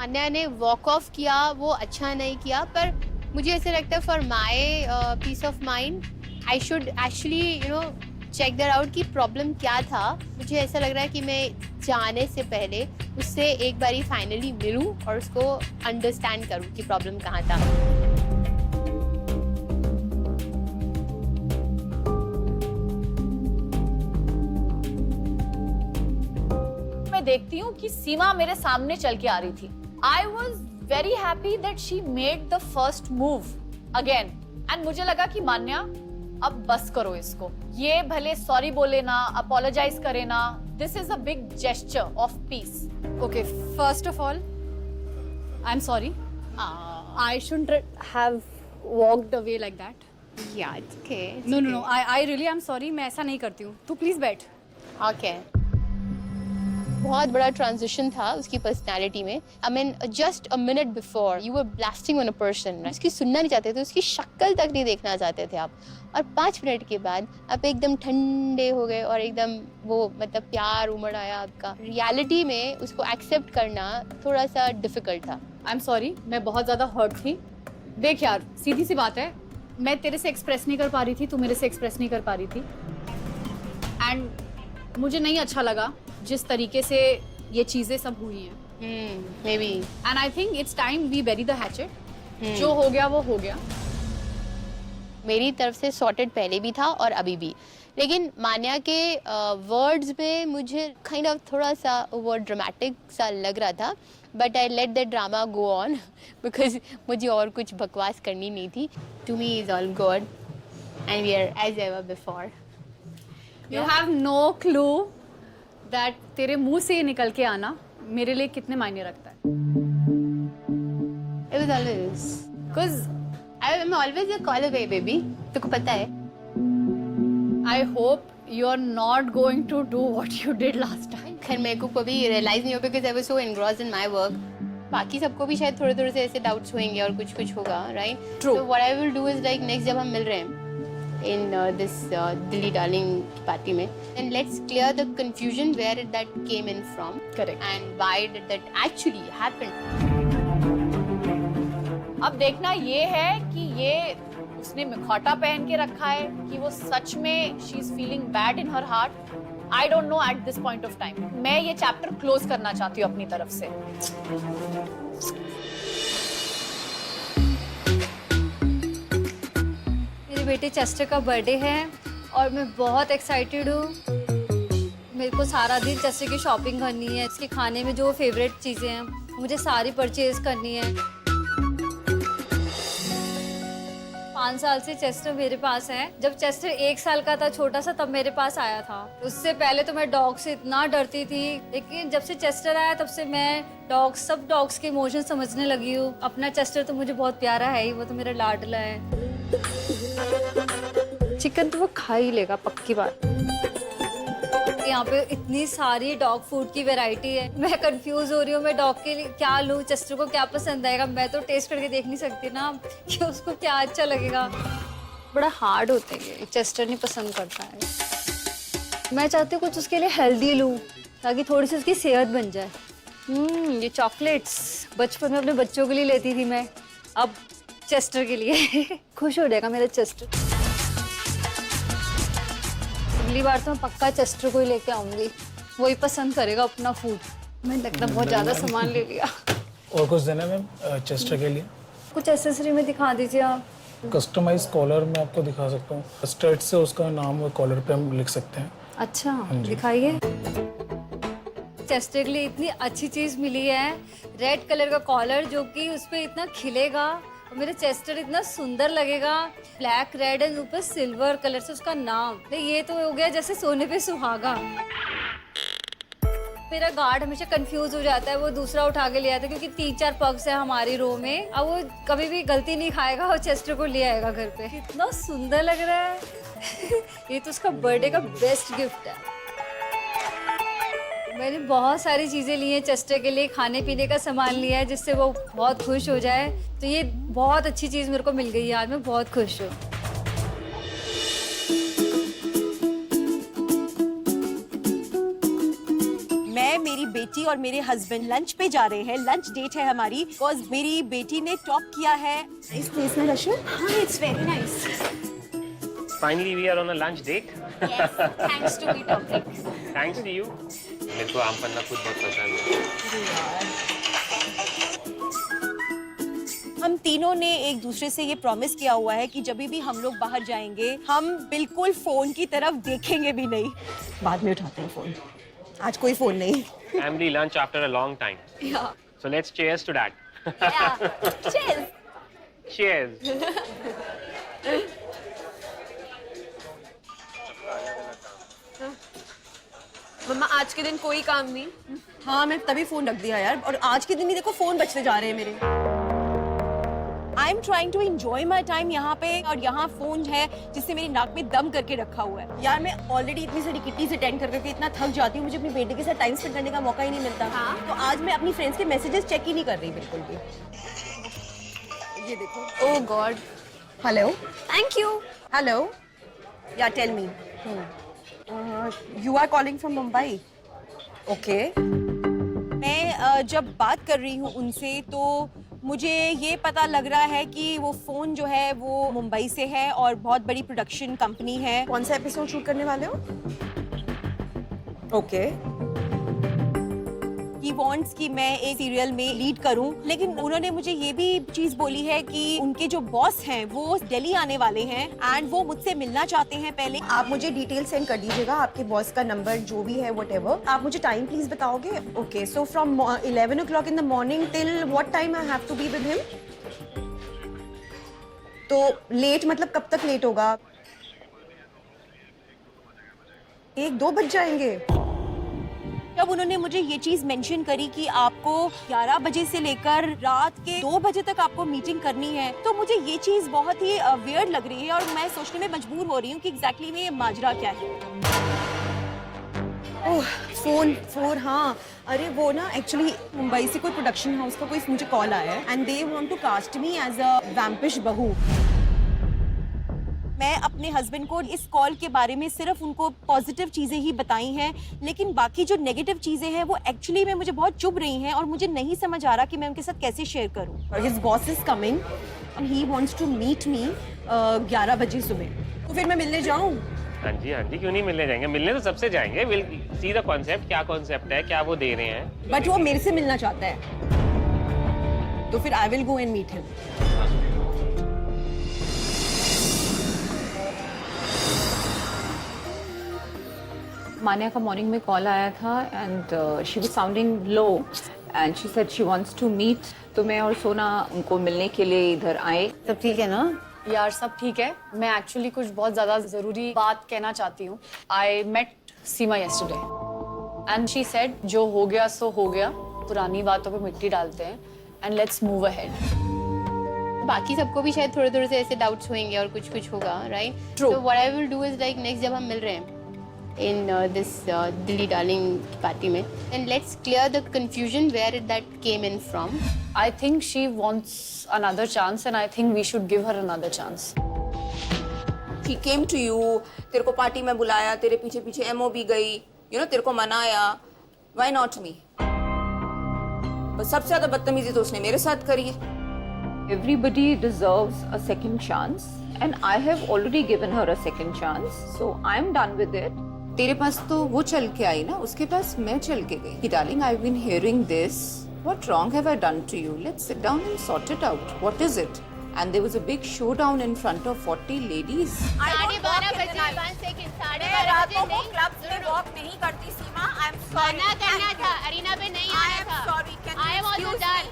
मान्या ने walk of किया वो अच्छा नहीं किया, पर मुझे ऐसा लगता है for my peace of mind I should actually check that out कि प्रॉब्लम क्या था। मुझे ऐसा लग रहा है कि मैं जाने से पहले उससे एक बारी फाइनली मिलूं और उसको अंडरस्टैंड करूं कि प्रॉब्लम कहाँ था। मैं देखती हूँ कि सीमा मेरे सामने चल के आ रही थी। I was very happy that she made the first move again and मुझे लगा कि मान्या अब बस करो इसको, ये भले सॉरी बोले ना, अपोलोजाइज करे ना, this is a big gesture of peace. Okay, first of all, I'm sorry. I shouldn't have walked away like that. Yeah, it's okay. No. I really am sorry. मैं ऐसा नहीं करती हूँ. तू please बैठ. Okay. बहुत बड़ा ट्रांजिशन था उसकी पर्सनालिटी में। I mean, just a minute before you were blasting on a person. उसकी सुनना नहीं चाहते थे, उसकी शक्ल तक नहीं देखना चाहते थे आप। और 5 मिनट के बाद आप एकदम ठंडे हो गए और एकदम वो मतलब प्यार उमड़ आया आपका। रियलिटी में उसको एक्सेप्ट करना थोड़ा सा डिफिकल्ट था। I'm sorry. मैं बहुत ज़्यादा hurt थी. देख यार, सीधी सी बात है, मैं तेरे से एक्सप्रेस नहीं कर पा रही थी, तू मेरे से एक्सप्रेस नहीं कर पा रही थी। एंड मुझे नहीं अच्छा लगा जिस तरीके से ये चीज़ें सब हुई हैं। Maybe. And I think it's time we bury the hatchet. जो हो गया वो हो गया। मेरी तरफ से सॉर्टेड पहले भी था और अभी भी, लेकिन मान्या के वर्ड्स में मुझे काइंड ऑफ थोड़ा सा ओवर ड्रामेटिक सा लग रहा था, but I let the drama go on because मुझे और कुछ बकवास करनी नहीं थी। To me is all good and we are as ever before. You have no clue that तेरे मुंह से निकल के आना मेरे लिए कितने मायने रखता है। It was always because I'm always a call away, baby. तुमको पता है? I hope you are not going to do what you did last time. खैर मेरे को कभी रियलाइज नहीं हो because I was so engrossed in my work. बाकी सबको भी शायद थोड़े थोड़े से ऐसे डाउट्स होंगे और कुछ कुछ होगा, right? True. So what I will do is like next जब हम मिल रहे हैं in this Dilly Darling party में, and let's clear the confusion where that came in from. Correct. And why did that actually happen. अब देखना ये है कि ये उसने मुखौटा पहन के रखा है कि वो सच में she is feeling bad in her heart. I don't know at this point of time. मैं ये चैप्टर क्लोज करना चाहती हूँ अपनी तरफ से। मेरे बेटे चेस्टर का बर्थडे है और मैं बहुत एक्साइटेड हूँ। मेरे को सारा दिन चेस्टर की शॉपिंग करनी है, इसके खाने में जो फेवरेट चीज़ें हैं मुझे सारी परचेज करनी है। 5 साल से चेस्टर मेरे पास है। जब चेस्टर 1 साल का था छोटा सा तब मेरे पास आया था। उससे पहले तो मैं डॉग से इतना डरती थी, लेकिन जब से चेस्टर आया तब से मैं सब डॉग्स के इमोशन समझने लगी हूँ। अपना चेस्टर तो मुझे बहुत प्यारा है ही, वो तो मेरा लाडला है। चिकन तो वो खा ही लेगा, पक्की बात। यहाँ पे इतनी सारी डॉग फूड की वैरायटी है, मैं कंफ्यूज हो रही हूँ मैं डॉग के लिए क्या लूँ, चेस्टर को क्या पसंद आएगा। मैं तो टेस्ट करके देख नहीं सकती ना कि उसको क्या अच्छा लगेगा। बड़ा हार्ड होते हैं ये, चेस्टर नहीं पसंद करता है। मैं चाहती हूँ कुछ उसके लिए हेल्दी लूँ ताकि थोड़ी सी उसकी सेहत बन जाए। ये चॉकलेट्स बचपन में अपने बच्चों के लिए लेती थी मैं, अब चेस्टर के लिए। खुश हो जाएगा मेरा चेस्टर। अगली बार तो मैं पक्का चेस्टर को ही लेके आऊंगी, वही पसंद करेगा अपना फूड। मैंने लगता बहुत ज्यादा सामान ले लिया। और कुछ देना मैम चेस्टर के लिए? कुछ एक्सेसरी में दिखा दीजिए आप। कस्टमाइज कॉलर में आपको दिखा सकता हूँ। स्ट्रेट से उसका नाम कॉलर पे हम लिख सकते हैं। अच्छा दिखाइए। चेस्टर के लिए इतनी अच्छी चीज मिली है, रेड कलर का कॉलर जो कि उस पर इतना खिलेगा और मेरा चेस्टर इतना सुंदर लगेगा। ब्लैक रेड एंड ऊपर सिल्वर कलर से उसका नाम। ये तो हो गया जैसे सोने पे सुहागा। मेरा गार्ड हमेशा कंफ्यूज हो जाता है, वो दूसरा उठा के ले आता है क्योंकि 3-4 पग्स है हमारी रो में। अब वो कभी भी गलती नहीं खाएगा और चेस्टर को ले आएगा घर पे। कितना सुंदर लग रहा है। ये तो उसका बर्थडे का बेस्ट गिफ्ट है। मैंने बहुत सारी चीज़ें ली हैं चेस्टर के लिए, खाने पीने का सामान लिया है जिससे वो बहुत खुश हो जाए। तो ये बहुत अच्छी चीज़ मेरे को मिल गई है आज, मैं बहुत खुश हूँ। मैं मेरी बेटी और मेरे हस्बैंड लंच पे जा रहे हैं। लंच डेट है हमारी, बिकॉज मेरी बेटी ने टॉप किया है इस प्लेस में। रशु, हाँ, it's very nice. Finally, we are on a lunch date. Yes, thanks to me topic. Thanks to you. मेरे को आम पन्ना खुद बहुत पसंद है। हम तीनों ने एक दूसरे से ये प्रॉमिस किया हुआ है कि जब भी हम लोग बाहर जाएंगे हम बिल्कुल फोन की तरफ देखेंगे भी नहीं। बाद में उठाते हैं फोन, आज कोई फोन नहीं। Family lunch after a long time. Yeah. So let's cheers to that. Yeah. Cheers. Cheers. मम्मा आज के दिन कोई काम नहीं? हाँ, मैं तभी फोन रख दिया यार, और आज के दिन ही देखो फोन बचते जा रहे हैं मेरे। I am trying to enjoy my time यहाँ पे, और यहाँ फोन है जिससे मेरी नाक में दम करके रखा हुआ है। यार मैं ऑलरेडी इतनी सारी किट्टीज अटेंड कर करके इतना थक जाती हूँ, मुझे अपनी बेटे के साथ टाइम स्पेंड करने का मौका ही नहीं मिलता। तो आज मैं अपनी फ्रेंड्स के मैसेजेस चेक ही नहीं कर रही बिल्कुल भी। ये देखो। Oh God. Hello. Thank you. Hello. Yeah tell me. You are calling from Mumbai? Okay. मैं जब बात कर रही हूँ उनसे तो मुझे ये पता लग रहा है कि वो फ़ोन जो है वो मुंबई से है और बहुत बड़ी प्रोडक्शन कंपनी है। कौन सा एपिसोड शूट करने वाले हो? ओके। ही वांट्स कि मैं एक सीरियल में लीड करूं, लेकिन उन्होंने मुझे ये भी चीज बोली है कि उनके जो बॉस हैं वो दिल्ली आने वाले हैं एंड वो मुझसे मिलना चाहते हैं पहले। आप मुझे डिटेल सेंड कर दीजिएगा, आपके बॉस का नंबर जो भी है व्हाटएवर। आप मुझे टाइम प्लीज बताओगे? Okay, so from 11 o'clock in the morning till what time I have to be with him? तो लेट मतलब कब तक लेट होगा? 1-2 बज जाएंगे। जब उन्होंने मुझे ये चीज मेंशन करी कि आपको 11 बजे से लेकर रात के 2 बजे तक आपको मीटिंग करनी है, तो मुझे ये चीज बहुत ही वियर्ड लग रही है और मैं सोचने में मजबूर हो रही हूँ कि एग्जैक्टली में ये माजरा क्या है। ओह, फोन हाँ, अरे वो ना एक्चुअली मुंबई से कोई प्रोडक्शन हाउस का कोई मुझे कॉल आया है and they want to cast me as a vampish बहू। मैं अपने हस्बैंड को इस कॉल के बारे में सिर्फ उनको पॉजिटिव चीज़ें ही बताई हैं, लेकिन बाकी जो नेगेटिव चीज़ें हैं वो एक्चुअली में मुझे बहुत चुभ रही हैं और मुझे नहीं समझ आ रहा कि मैं उनके साथ कैसे शेयर करूं। His boss is coming and he wants to meet me 11 बजे सुबह। तो फिर मैं मिलने जाऊं? हाँ जी, क्यों नहीं मिलने जाएंगे? मिलने तो सबसे जाएंगे। विल सी द कॉन्सेप्ट, क्या कॉन्सेप्ट है, क्या वो दे रहे हैं। बट वो मेरे से मिलना चाहता है, तो फिर I will go and meet him. Manya का मॉर्निंग में कॉल आया था and she was sounding low and she said she wants to meet. तो मैं और सोना उनको मिलने के लिए इधर आए। सब ठीक है ना? यार सब ठीक है। मैं एक्चुअली कुछ बहुत ज्यादा जरूरी बात कहना चाहती हूँ। I met Seema yesterday and she said जो हो गया सो हो गया, पुरानी बातों पे मिट्टी डालते हैं एंड लेट्स मूव अहेड। बाकी सबको भी शायद थोड़े थोड़े से ऐसे डाउट्स होंगे और कुछ कुछ होगा, right? True. So what I will do is like next जब हम मिल रहे हैं in this Dilli Darling party में, and let's clear the confusion where that came in from. I think she wants another chance and I think we should give her another chance. He came to you, तेरे को party में बुलाया, तेरे पीछे पीछे ammo भी गई, you know, तेरे को मनाया. Why not me? बस सबसे ज्यादा बदतमीजी तो उसने मेरे साथ करी है. Everybody deserves a second chance and I have already given her a second chance, so I am done with it. तेरे पास तो वो चल के आई ना, उसके पास मैं चल के गई. Darling, I've been hearing this. What wrong have I done to you? Let's sit down and sort it out. What is it? And there was a big showdown in front of 40 ladies. साढ़े 12 बजे 5 second, साढ़े 12 बजे नहीं clubs में walk नहीं करती सीमा. I am मना करना था, अरीना पे नहीं आना था. I am also done.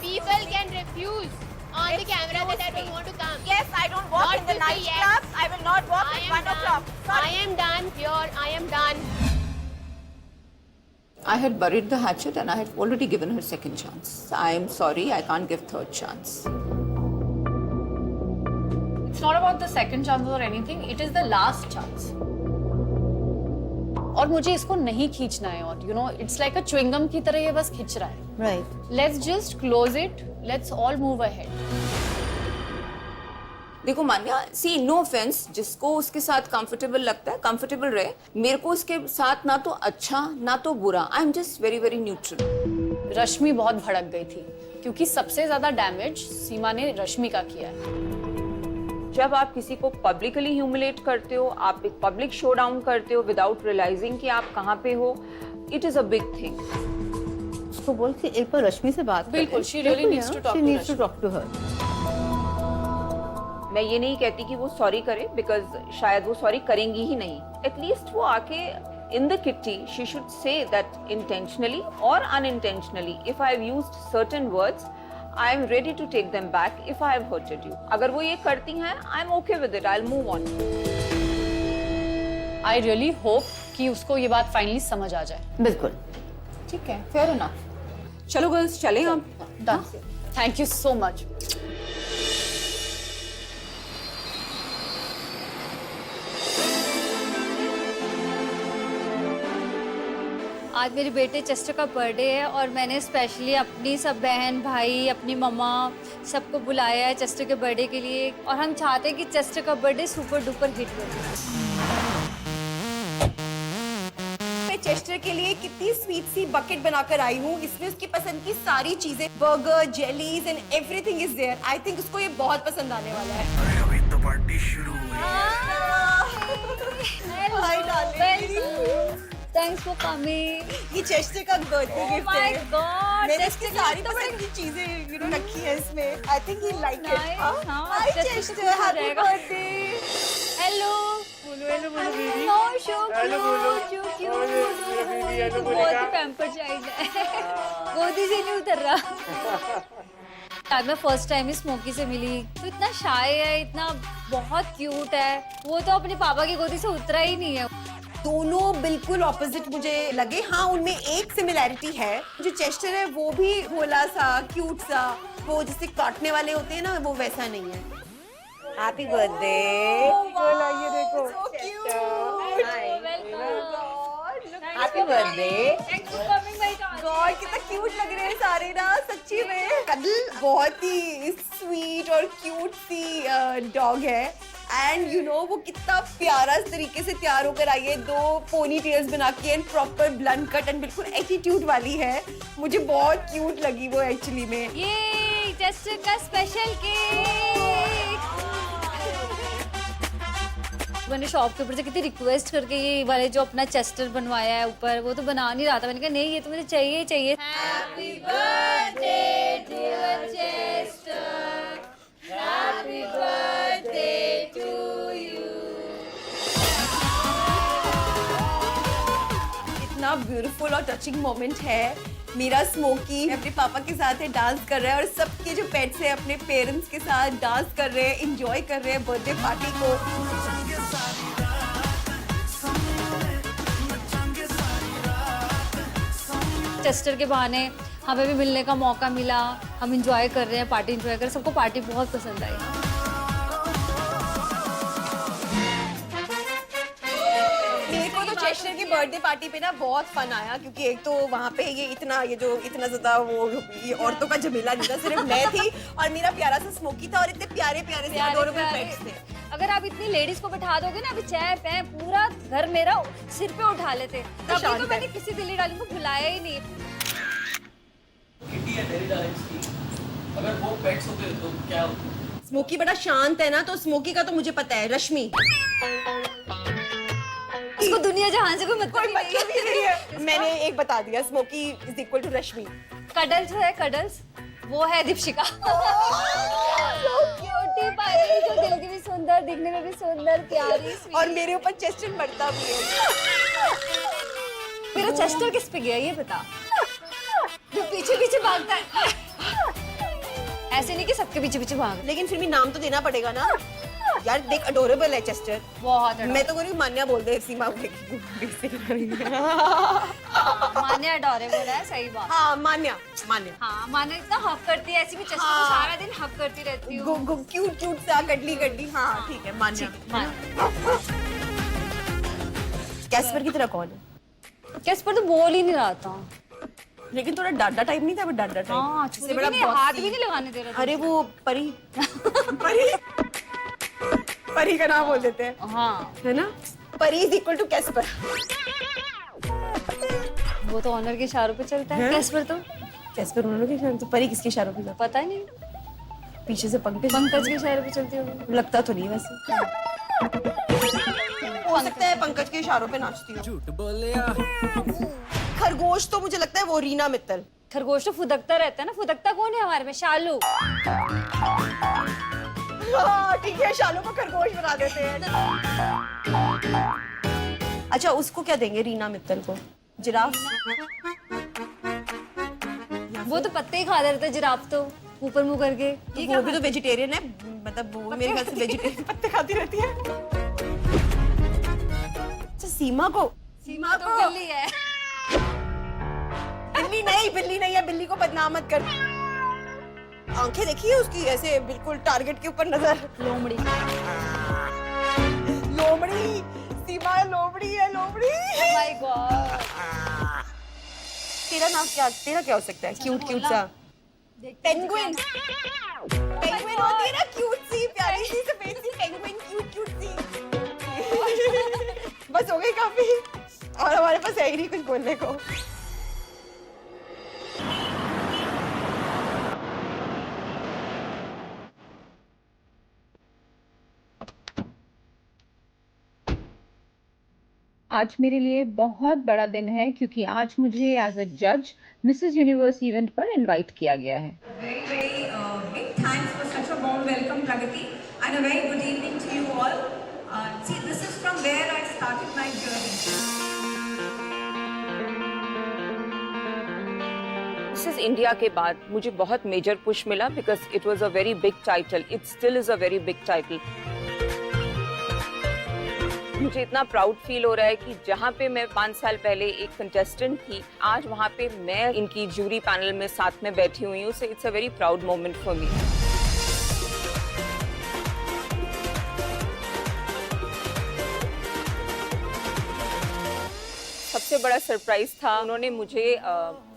People can refuse on the camera that I don't want to come. Yes, I don't walk Not in the to night say yes. clubs. I will not walk I at am 1 o'clock. done. I am done here. I am done. I had buried the hatchet and I had already given her second chance. I am sorry, I can't give third chance. It's not about the second chance or anything. It is the last chance. और मुझे इसको नहीं खींचना है और you know it's like a chewing gum की तरह ये बस खींच रहा है. Right. Let's just close it. Let's all move ahead. देखो मान्या, सी नो ऑफेंस, जिसको उसके साथ कंफर्टेबल लगता है कंफर्टेबल रहे। मेरे को उसके साथ ना तो अच्छा ना तो बुरा, I am just very very neutral. Rashmi बहुत भड़क गई थी क्योंकि सबसे ज्यादा डैमेज सीमा ने रश्मि का किया है। जब आप किसी को पब्लिकली ह्यूमिलेट करते हो, आप एक पब्लिक शो डाउन करते हो विदाउट रियलाइजिंग कि आप कहाँ पे हो, it is a big thing. उसको बोल कि एक बार रश्मि से बात बिल्कुल, she really needs to talk to talk to her. मैं ये नहीं कहती कि वो सॉरी करे, बिकॉज शायद वो सॉरी करेंगी ही नहीं। एटलीस्ट वो आके in the kitty she should say that intentionally और unintentionally if I have used certain words, I am ready to take them back if I have hurted you. अगर वो ये करती हैं, I am okay with it, I will move on. I really hope कि उसको ये बात finally समझ आ जाए। बिल्कुल ठीक है, फेयर इनफ। चलो गर्ल्स, चलें हम। Done. Thank you so much. आज मेरे बेटे चेस्टर का बर्थडे है और मैंने स्पेशली अपनी सब बहन भाई, अपनी मम्मा सबको बुलाया है चेस्टर के बर्थडे के लिए, और हम चाहते हैं कि चेस्टर का बर्थडे सुपर डुपर हिट हो। मैं चेस्टर के लिए कितनी स्वीट सी बकेट बनाकर आई हूँ। इसमें उसकी पसंद की सारी चीजें, burger, jellies and everything is there. I think उसको ये बहुत पसंद आने वाला है। अरे अभी तो पार्टी शुरू हुई hi darling, thanks for coming. ये चेस्टर का बर्थडे गिफ्ट माय है। गॉड, मैंने इसकी सारी पसंद की चीजें रखी है इसमें। I think he like it. Hi Chester, happy birthday. Hello hello बोलो दीदी। नो शो हेलो बोलो। क्यूट, बहुत ही पैम्पर चाइल्ड है, गोदी से नहीं उतर रहा। आज मैं फर्स्ट टाइम ही स्मोकी से मिली तो इतना शाय है, इतना बहुत क्यूट है। वो तो अपने पापा की गोदी से उतरा ही नहीं है। दोनों बिल्कुल ऑपोजिट मुझे लगे। हाँ, उनमें एक सिमिलैरिटी है, जो चेस्टर है वो भी भोला सा, क्यूट सा, वो जिससे काटने वाले होते हैं ना, वो वैसा नहीं है। Happy birthday. ये देखो। Happy birthday. गॉड, गॉड, कितना क्यूट लग रहे हैं सारे ना, सच्ची में। कदल बहुत ही स्वीट और क्यूट सी डॉग है। एंड यू नो वो कितना प्यारा तरीके से तैयार होकर आई है, 2 पोनी टेल्स बना के and proper blunt cut and बिल्कुल एटीट्यूड वाली है। मुझे बहुत क्यूट लगी वो एक्चुअली में। ये चेस्टर का स्पेशल केक। मैंने शॉप के ऊपर से कितनी रिक्वेस्ट करके ये वाले जो अपना चेस्टर बनवाया है ऊपर, वो तो बना नहीं रहा था। मैंने कहा नहीं, ये तो मुझे चाहिए ही चाहिए। Happy birthday dear Chester, happy birthday to you. इतना ब्यूटीफुल और टचिंग मोमेंट है। मेरा स्मोकी अपने पापा के साथ है, डांस कर रहा है, और सबके जो पेट्स हैं अपने पेरेंट्स के साथ डांस कर रहे हैं, एंजॉय कर रहे हैं बर्थडे पार्टी को। चेस्टर के बहाने हमें भी मिलने का मौका मिला, हम इंजॉय कर रहे हैं, पार्टी इंजॉय कर रहे हैं। सबको पार्टी बहुत पसंद आई। मेरे को तो चेस्टर की बर्थडे पार्टी पे ना बहुत फन आया, क्योंकि एक तो वहाँ पे ये इतना ज्यादा वो ये औरतों का झमेला नहीं था, सिर्फ मैं थी और मेरा प्यारा सा स्मोकी था, और इतने प्यारे प्यारे से अडोरेबल पेट्स थे। अगर आप इतनी लेडीज को बैठा दोगे ना, अभी चैप है, पूरा घर मेरा सिर पे उठा लेते। तभी तो मैंने किसी दिल्ली डार्लिंग को बुलाया ही नहीं। किटी है दिल्ली डार्लिंग्स की, अगर वो पेट्स होते तो क्या होता? स्मोकी बड़ा शांत है ना, तो स्मोकी का तो मुझे पता है, रश्मि। इसको दुनिया जहां से कोई मतलब ही नहीं है। मैंने एक बता दिया, Smoky is equal to Rashmi. Cuddles है, कडल्स वो है दीपशिका। क्यूटी पारी, जो दिल की भी सुंदर, दिखने में भी सुंदर, प्यारी, और मेरे ऊपर चेस्टर बढ़ता भी है। मेरा चेस्टर किस पे गया ये बता, जो पीछे पीछे भागता है। ऐसे नहीं कि सबके पीछे पीछे भाग, लेकिन फिर भी नाम तो देना पड़ेगा ना यार। देख, अडोरेबल है चेस्टर बहुत। मैं तो बोली मान्या बोल दे, सीमा मान्या अडोरेबल है, सही बात। हाँ, मान्या मान्या। हाँ, मान्या इतना हक करती है, ऐसी भी चेस्टर को सारा दिन हक करती रहती हूँ। क्यूट क्यूट सा, गड्डी गड्डी। हाँ ठीक है, मान्या। कैस्पर की तरह कौन है? कैस्पर तो बोल ही नहीं रहा था, लेकिन थोड़ा डाडा टाइप नहीं था, वो डाडा टाइप। हाँ, इससे बड़ा हाथ भी नहीं लगाने दे रहा था। अरे वो परी परी परी का नाम बोल देते हैं, हाँ है ना? परी इज इक्वल टू कैस्पर। वो तो ऑनर के इशारों पे चलता है। हैं? कैस्पर तो कैस्पर उन्होंने के इशारों, तो परी किसके इशारों पे? पता ही नहीं, पीछे से पंकज। पंकज के इशारों पे चलती होगी। लगता तो नहीं वैसे। हो सकता है पंकज के इशारों पे नाचती हो। झूठ बोलिया खरगोश तो मुझे लगता है वो रीना मित्तल। खरगोश तो फुदकता रहता है ना। फुदकता कौन है हमारे में? शालू। हाँ ठीक है, शालू को खरगोश बना देते हैं। अच्छा उसको क्या देंगे रीना मित्तल को? जिराफ। वो तो पत्ते ही खाता रहता है जिराफ तो, ऊपर मुंह करके। वो भी तो वेजिटेरियन है, मतलब वो मेरे ख्याल से वेजिटेरियन पत्ते खाती रहती है। अच्छा सीमा को? सीमा तो बिल्ली है। बिल्ली नहीं है, बिल्ली को बदनाम मत कर। आंखें देखिए उसकी, ऐसे बिल्कुल टारगेट के ऊपर नजर। लोमड़ी। लोमड़ी, सीमा लोमड़ी है, लोमड़ी। My God. तेरा नाम क्या, तेरा क्या हो सकता है? क्यूट क्यूट सा पेंगुइन। पेंगुइन होती है ना, क्यूट सी, प्यारी सी, सफेद सी पेंगुइन, क्यूट क्यूट सी। बस हो गई काफी, और हमारे पास है ही नहीं कुछ बोलने को। आज मेरे लिए बहुत बड़ा दिन है क्योंकि आज मुझे एज अ जज मिसेस यूनिवर्स इवेंट पर इनवाइट किया गया है। Very big thanks for such a warm welcome, Pragati, and a very good evening to you all. See, this is from where I started my journey. Mrs India के बाद मुझे बहुत major push मिला because it was a very big title, it still is a very big title. मुझे इतना proud feel हो रहा है कि जहाँ पे मैं 5 साल पहले एक कंटेस्टेंट थी, आज वहाँ पे मैं इनकी जूरी पैनल में साथ में बैठी हुई हूँ। So it's a very proud moment for me. सबसे बड़ा सरप्राइज था, उन्होंने मुझे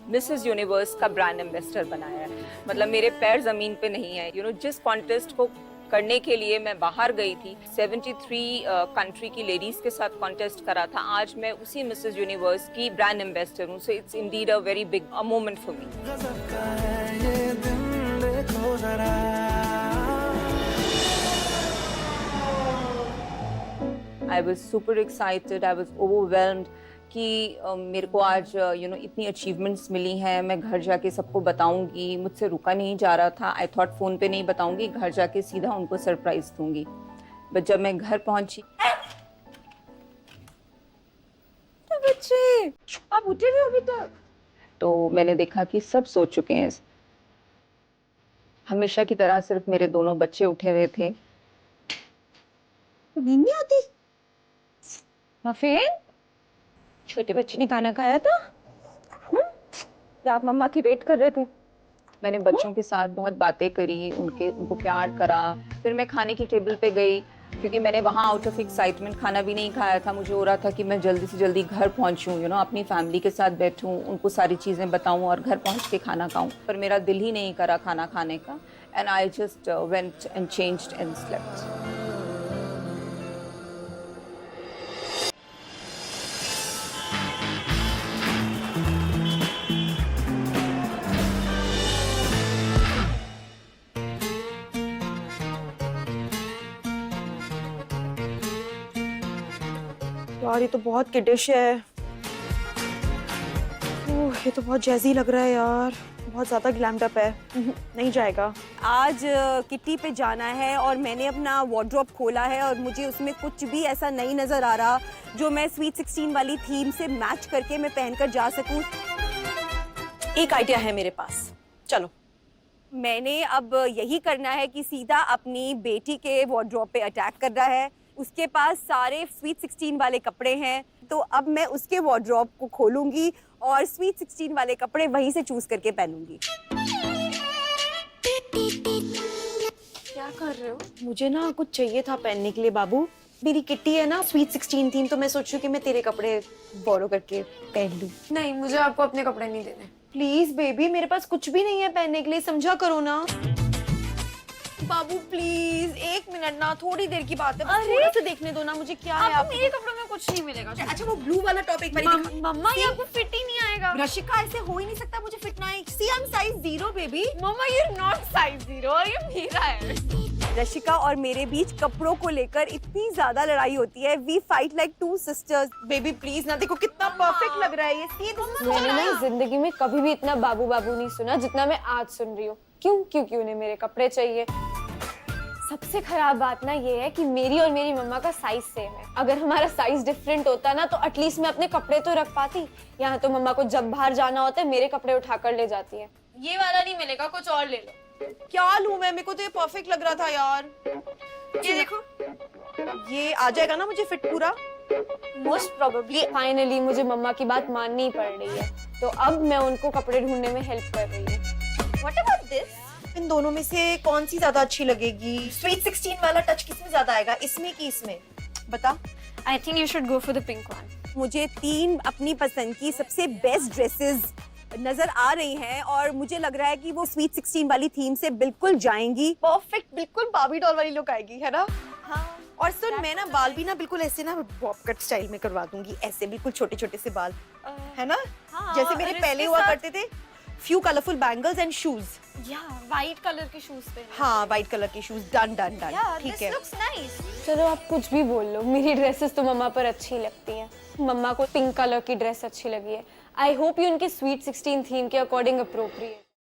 मिसेस यूनिवर्स का ब्रांड एम्बेसडर बनाया है। मतलब मेरे पैर जमीन पे नहीं है। जिस कॉन्टेस्ट को करने के लिए मैं बाहर गई थी, 73 कंट्री की लेडीज के साथ कॉन्टेस्ट करा था, आज मैं उसी मिसेस यूनिवर्स की ब्रांड एम्बेसडर हूँ। So it's indeed a very big moment for me. I was super excited, I was overwhelmed कि मेरे को आज इतनी अचीवमेंट्स मिली हैं। मैं घर जाके सबको बताऊंगी, मुझसे रुका नहीं जा रहा था। आई थॉट फोन पे नहीं बताऊंगी, घर जाके सीधा उनको सरप्राइज दूंगी। बट जब मैं घर पहुंची, तो बच्चे आप उठे हुए अभी तक? तो मैंने देखा कि सब सो चुके हैं। हमेशा की तरह सिर्फ मेरे दोनों बच्चे उठे हुए थे। नींद नहीं आती? मफिन, छोटे बच्चे ने खाना खाया था? आप मम्मा की वेट कर रहे थे? मैंने बच्चों के साथ बहुत बातें करी, उनको प्यार करा। फिर मैं खाने की टेबल पे गई क्योंकि मैंने वहाँ आउट ऑफ एक्साइटमेंट खाना भी नहीं खाया था। मुझे हो रहा था कि मैं जल्दी से जल्दी घर पहुँचूँ, अपनी फैमिली के साथ बैठूँ, उनको सारी चीज़ें बताऊँ और घर पहुँच के खाना खाऊँ। पर मेरा दिल ही नहीं करा खाना खाने का। And I just went and changed and slept. यार ये तो बहुत किडिश है। ओह ये तो बहुत जैज़ी लग रहा है यार, बहुत ज्यादा ग्लैम्ड अप है। नहीं जाएगा। आज किट्टी पे जाना है और मैंने अपना वार्डरोब खोला है और मुझे उसमें कुछ भी ऐसा नहीं नजर आ रहा जो मैं स्वीट 16 वाली थीम से मैच करके मैं पहनकर जा सकूं। एक आइडिया है मेरे पास, चलो। मैंने अब यही करना है कि सीधा अपनी बेटी के वार्डरोब पे अटैक कर रहा है। उसके पास सारे स्वीट 16 वाले कपड़े हैं, तो अब मैं उसके वार्डरोब को खोलूंगी और स्वीट 16 वाले कपड़े वहीं से चूज करके पहनूंगी। क्या कर रहे हो? मुझे ना कुछ चाहिए था पहनने के लिए बाबू। मेरी किट्टी है ना स्वीट 16 थीम, तो मैं सोचूं कि मैं तेरे कपड़े बोरो करके पहन लूं। नहीं, मुझे आपको अपने कपड़े नहीं देने। प्लीज बेबी, मेरे पास कुछ भी नहीं है पहनने के लिए, समझा करो ना। बाबू प्लीज 1 मिनट ना, थोड़ी देर की बात है, बस थोड़ा सा देखने दो ना मुझे क्या है। आपको मेरे कपड़ों में कुछ नहीं मिलेगा। अच्छा वो ब्लू वाला टॉप एक बार मम्मा ये आपको फिट ही नहीं आएगा। रशिका ऐसे हो ही नहीं सकता मुझे फिट ना आए। सी आई एम साइज 0 बेबी। मम्मा ये नॉट साइज 0 और ये मेरा है। रशिका और मेरे बीच कपड़ों को लेकर इतनी ज्यादा लड़ाई होती है। We fight like 2 sisters. Baby please ना, देखो कितना परफेक्ट लग रहा है ये। मैंने ना जिंदगी में कभी भी इतना बाबू बाबू नहीं सुना जितना मैं आज सुन रही हूँ। क्यों उन्हें मेरे कपड़े चाहिए। सबसे खराब बात ना ये है कि मेरी और मेरी मम्मा का साइज सेम है। अगर हमारा साइज डिफरेंट होता ना तो एटलीस्ट मैं अपने कपड़े तो रख पाती। यहाँ तो मम्मा को जब बाहर जाना होता है मेरे कपड़े उठाकर ले जाती है। ये वाला नहीं मिलेगा, कुछ और ले लो। क्या लूं मैं? मेरे को तो ये परफेक्ट लग रहा था यार। ये देखो, ये आ जाएगा ना मुझे फिट पूरा? Most probably. फाइनली मुझे मम्मा की बात माननी ही पड़ रही है, तो अब मैं उनको कपड़े ढूंढने में हेल्प कर रही हूँ। What about this? इन दोनों में से कौन सी ज्यादा अच्छी लगेगी? स्वीट 16 वाला टच किसमें ज्यादा आएगा, इसमें कि इसमें? बता। I think you should go for the pink one. मुझे 3 अपनी पसंद की सबसे बेस्ट ड्रेसेस नजर आ रही हैं और मुझे लग रहा है कि वो स्वीट 16 वाली थीम से बिल्कुल जाएंगी। परफेक्ट, बिल्कुल बार्बी डॉल वाली लुक आएगी, है ना? हाँ। और सुन, मैं ना बाल भी ना बिल्कुल ऐसे ना बॉब कट स्टाइल में करवा दूंगी, ऐसे बिल्कुल छोटे छोटे से बाल, है ना? हाँ, जैसे मेरे पहले हुआ करते थे। Few colourful bangles and shoes. या व्हाइट कलर के शूज पे। हाँ, व्हाइट कलर के शूज। डन डन डन, ठीक है। Looks nice. चलो आप कुछ भी बोल लो, मेरी ड्रेसेस तो मम्मा पर अच्छी लगती हैं। मम्मा को पिंक कलर की ड्रेस अच्छी लगी है। आई होप ये उनके स्वीट 16 थीम के अकॉर्डिंग अप्रोप्रिएट।